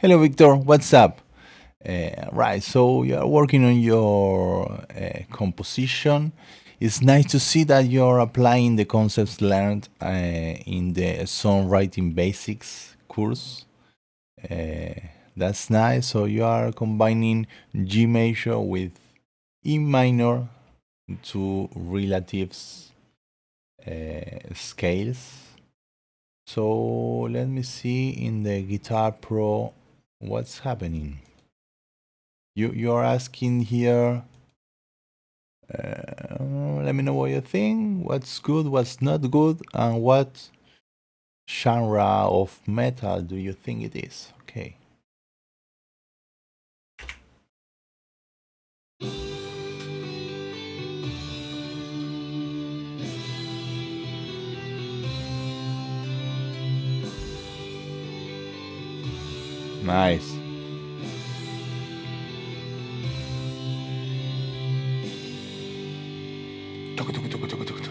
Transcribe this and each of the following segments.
Hello, Victor. What's up? Right, so you are working on your composition. It's nice to see that you're applying the concepts learned in the songwriting basics course. Uh, that's nice. So you are combining G major with E minor to relatives scales. So let me see in the Guitar Pro what's happening. You're asking here. Let me know what you think. What's good? What's not good? And what genre of metal do you think it is? Okay. Nice. Tuku, tuku, tuku, tuku, tuku, tuku.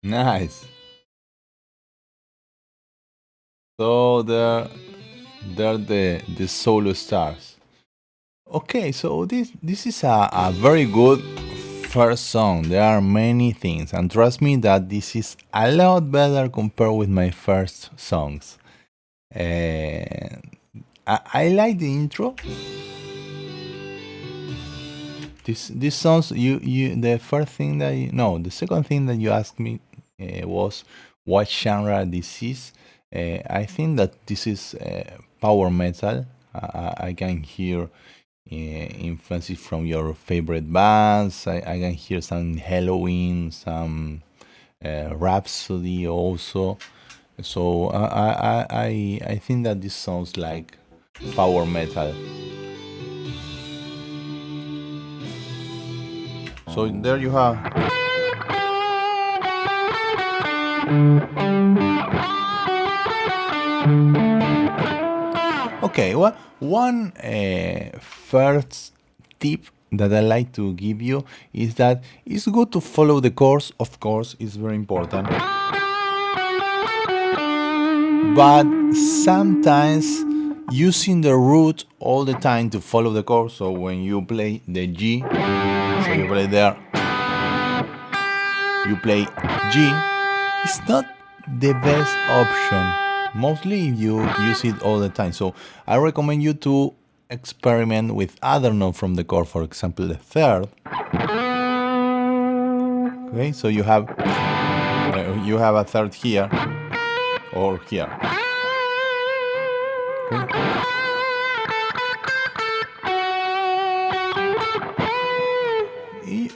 Nice. So they're the solo stars. Okay, so this is a very good first song. There are many things, and trust me that this is a lot better compared with my first songs. I like the intro. This sounds you the first thing that no, the second thing that you asked me was what genre this is. I think that this is power metal. I can hear influences from your favorite bands. I can hear some Halloween, some Rhapsody also. So I think that this sounds like power metal. So there you have. Okay, well, one first tip that I like to give you is that it's good to follow the course. Of course, it's very important. But sometimes using the root all the time to follow the chord. So when you play the G, so you play there, you play G, it's not the best option. Mostly you use it all the time. So I recommend you to experiment with other note from the chord, for example, the third. Okay, so you have a third here or here. Okay.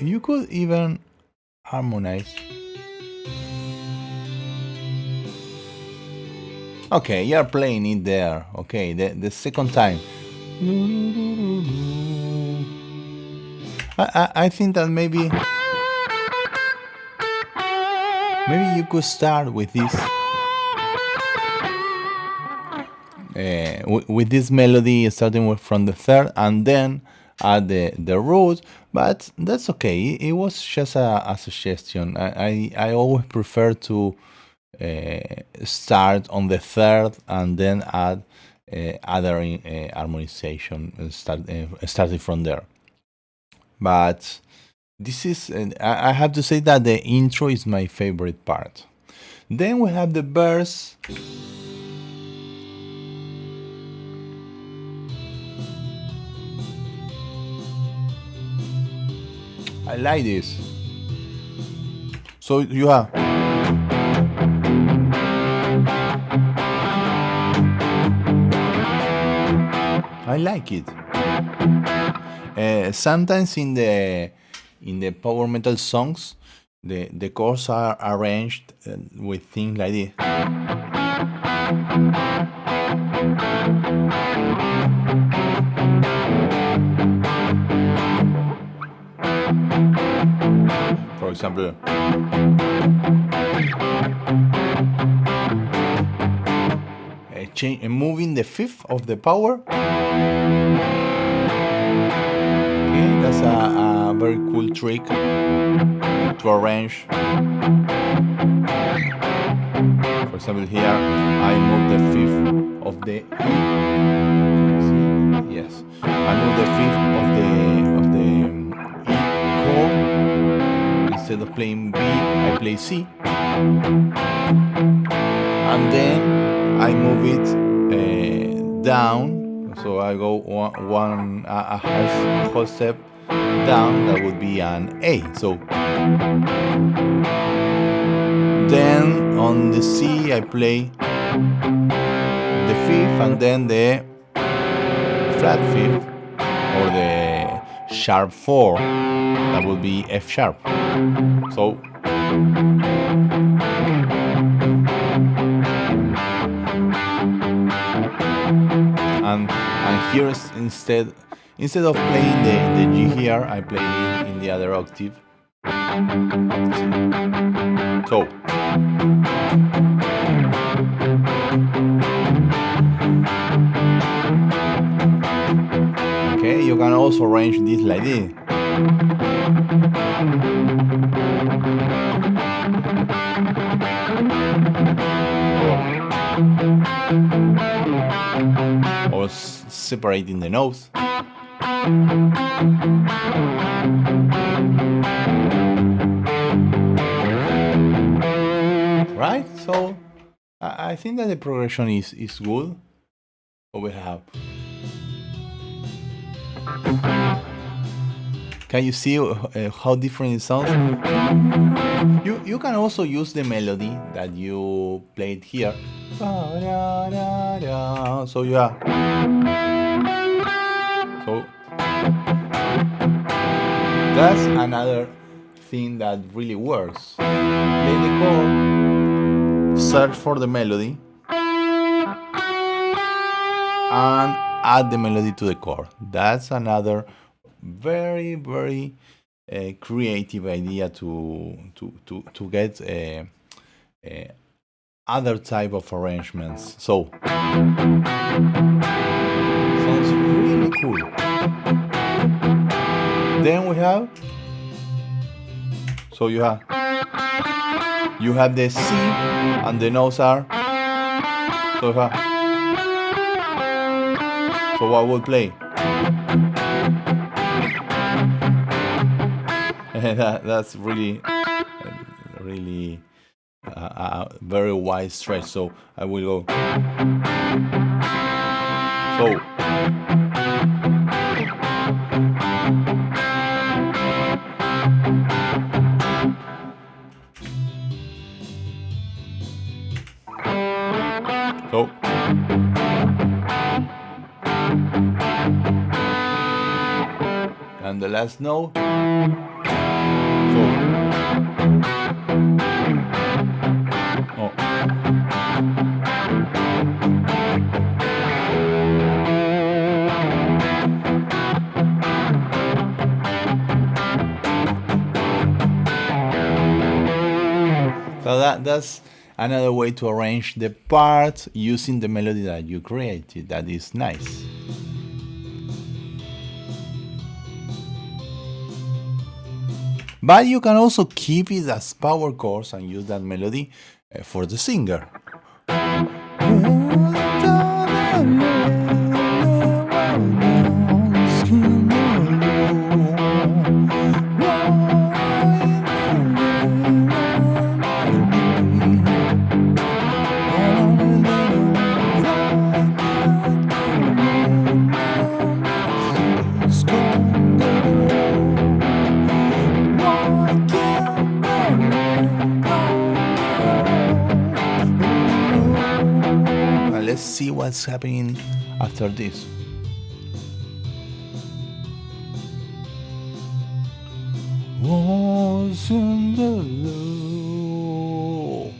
You could even harmonize. Okay, you're playing it there. Okay, the second time. I think that maybe you could start with this with this melody starting from the third and then add the root, but that's okay. It was just a suggestion. I always prefer to start on the third and then add other harmonization starting from there. But This is, I have to say that the intro is my favorite part. Then we have the verse. I like this. So you have. I like it. Sometimes in the power metal songs, the chords are arranged with things like this. For example, moving the fifth of the power. Okay, that's a very cool trick to arrange. For example, here I move the fifth of the E. Yes, I move the fifth of the E chord. Instead of playing B, I play C, and then I move it down. So I go a whole step down. That would be an A. So then on the C I play the fifth and then the flat fifth or the sharp 4. That would be F sharp. So and here instead of playing the G here, I play it in the other octave. So okay, you can also arrange this like this. Or separating the notes. Right? So I think that the progression is good. So we have. Can you see how different it sounds? You can also use the melody that you played here. So yeah. So that's another thing that really works. Play the chord, search for the melody, and add the melody to the chord. That's another very, very creative idea to get other type of arrangements. So sounds really cool. Then we have, so you have the C and the notes are, so I will play. That's really a very wide stretch. So I will go. So and the last note. So that's another way to arrange the parts using the melody that you created. That is nice. But you can also keep it as power chords and use that melody for the singer. what's happening after this. Was in the low.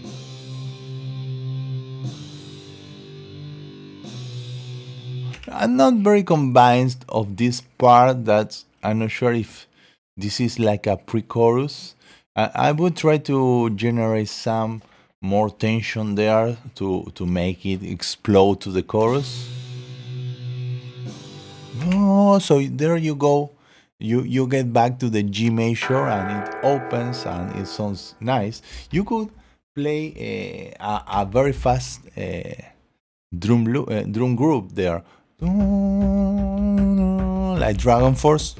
I'm not very convinced of this part. That I'm not sure if this is like a pre-chorus. I would try to generate some more tension there to make it explode to the chorus. Oh, so there you go. You get back to the G major and it opens and it sounds nice. You could play a very fast drum group there, like Dragon Force.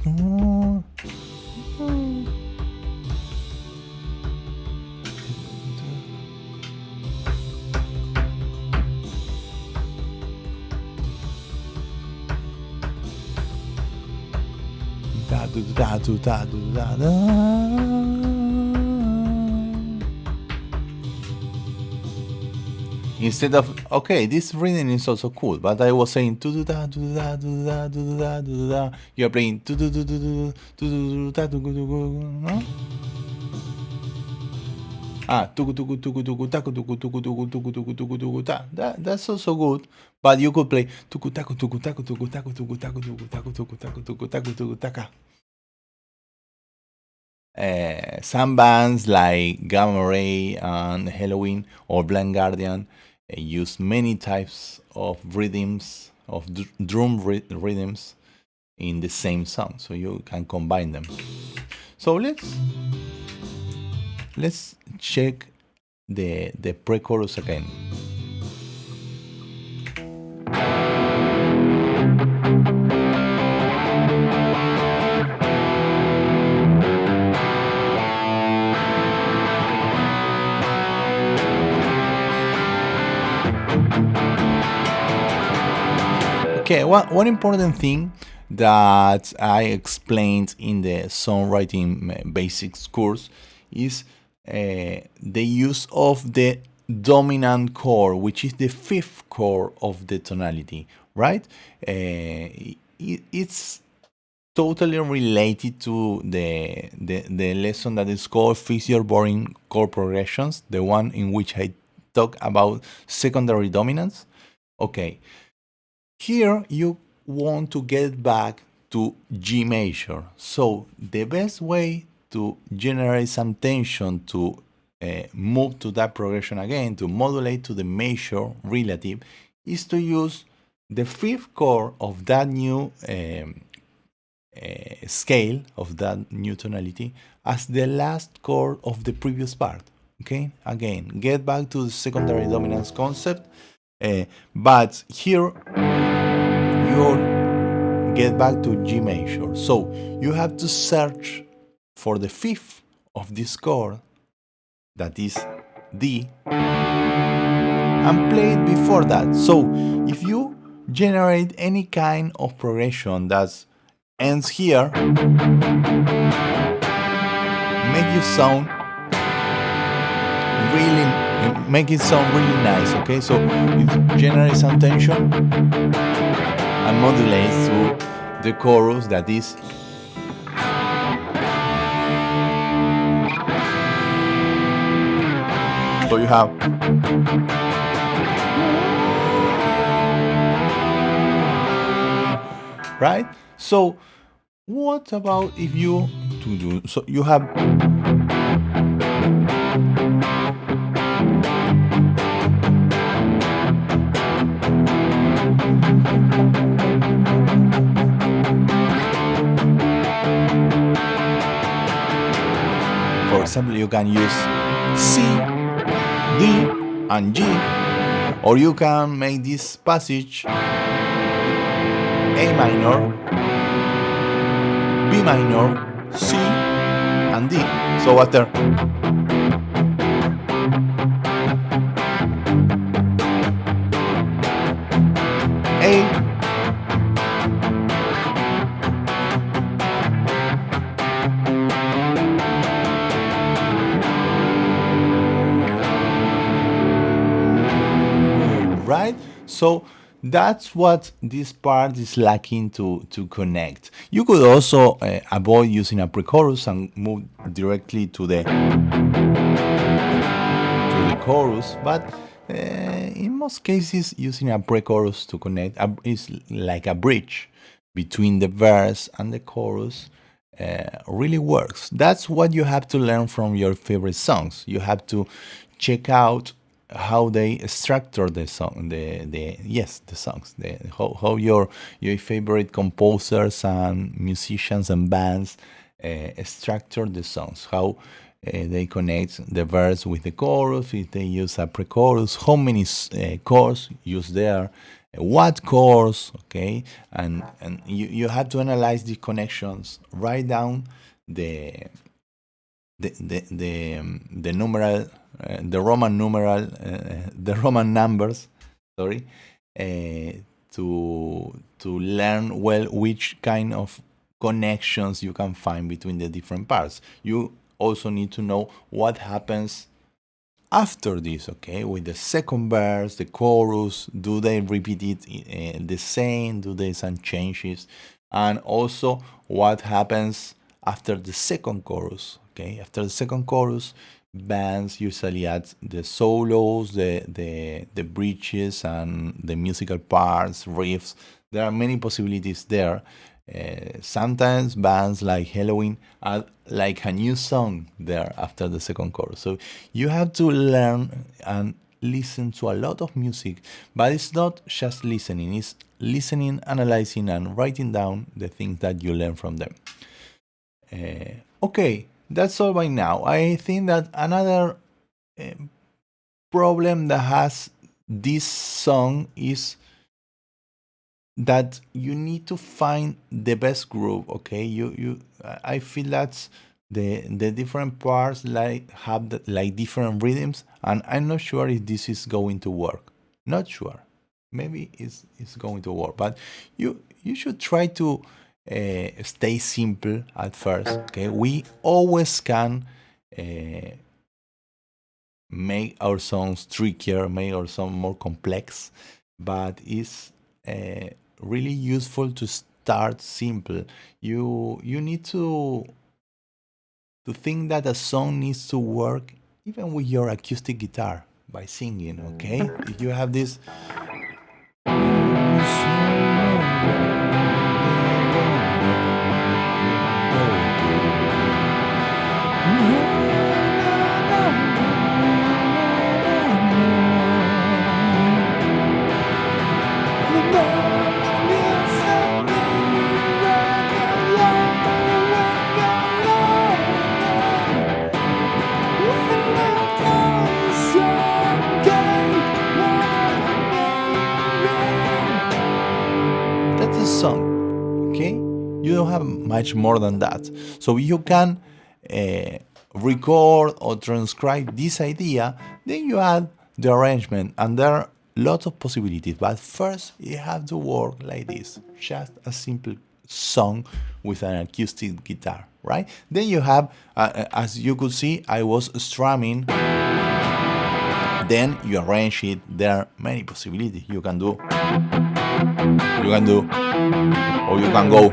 Instead of, okay, this rhythm is also cool, but I was saying you're playing no? That's also good, but you could play some bands like Gamma Ray and Halloween or Blind Guardian use many types of rhythms, of drum rhythms in the same song, so you can combine them. So let's check the pre-chorus again. Okay, one important thing that I explained in the songwriting basics course is the use of the dominant chord, which is the fifth chord of the tonality, right? It's totally related to the lesson that is called Fix Your Boring Chord Progressions, the one in which I talk about secondary dominance. Okay, here you want to get back to G major. So the best way to generate some tension, to move to that progression again, to modulate to the major relative, is to use the fifth chord of that new scale, of that new tonality, as the last chord of the previous part. Okay, again, get back to the secondary dominance concept, but here you get back to G major. So you have to search for the fifth of this chord, that is D, and play it before that. So if you generate any kind of progression that ends here, make it sound really nice. Okay, so it generates some tension and modulates through the chorus, that is so you have right. So what about if you do so you have for example, you can use C, D, and G, or you can make this passage A minor, B minor, C, and D. So after A, right? So that's what this part is lacking to connect. You could also avoid using a pre-chorus and move directly to the chorus, but in most cases, using a pre-chorus to connect is like a bridge between the verse and the chorus. Really works. That's what you have to learn from your favorite songs. You have to check out how they structure the song, the songs, how your favorite composers and musicians and bands structure the songs, how they connect the verse with the chorus, if they use a pre-chorus, how many chords use there, what chords, okay, and you have to analyze the connections, write down the numeral, the Roman numeral, the Roman numbers, sorry, to learn well which kind of connections you can find between the different parts. You also need to know what happens after this, okay, with the second verse, the chorus. Do they repeat it the same? Do they some changes? And also what happens after the second chorus, okay? After the second chorus, bands usually add the solos, the bridges, and the musical parts, riffs. There are many possibilities there. Sometimes bands like Halloween add like a new song there after the second chorus. So you have to learn and listen to a lot of music, but it's not just listening, it's listening, analyzing, and writing down the things that you learn from them. Okay, that's all by now. I think that another problem that has this song is that you need to find the best groove. Okay, I feel that's the different parts like have like different rhythms, and I'm not sure if this is going to work. Not sure. Maybe it's going to work, but you should try to stay simple at first. Okay, we always can make our songs trickier, make our song more complex, but it's really useful to start simple. You need to think that a song needs to work even with your acoustic guitar by singing. Okay, if you have this. That's a song, okay? You don't have much more than that. So you can record or transcribe this idea, then you add the arrangement, and there are lots of possibilities. But first, you have to work like this, just a simple song with an acoustic guitar, right? Then you have, as you could see, I was strumming. Then you arrange it. There are many possibilities you can do, or you can go.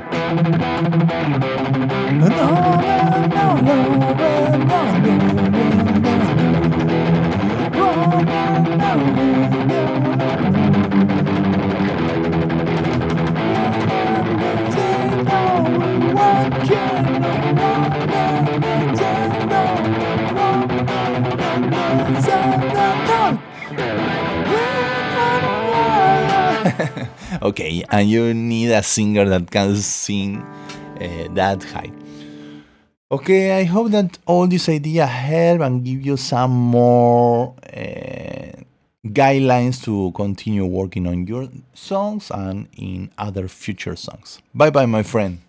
Okay, and you need a singer that can sing that high. Okay, I hope that all this idea help and give you some more guidelines to continue working on your songs and in other future songs. Bye bye, my friend.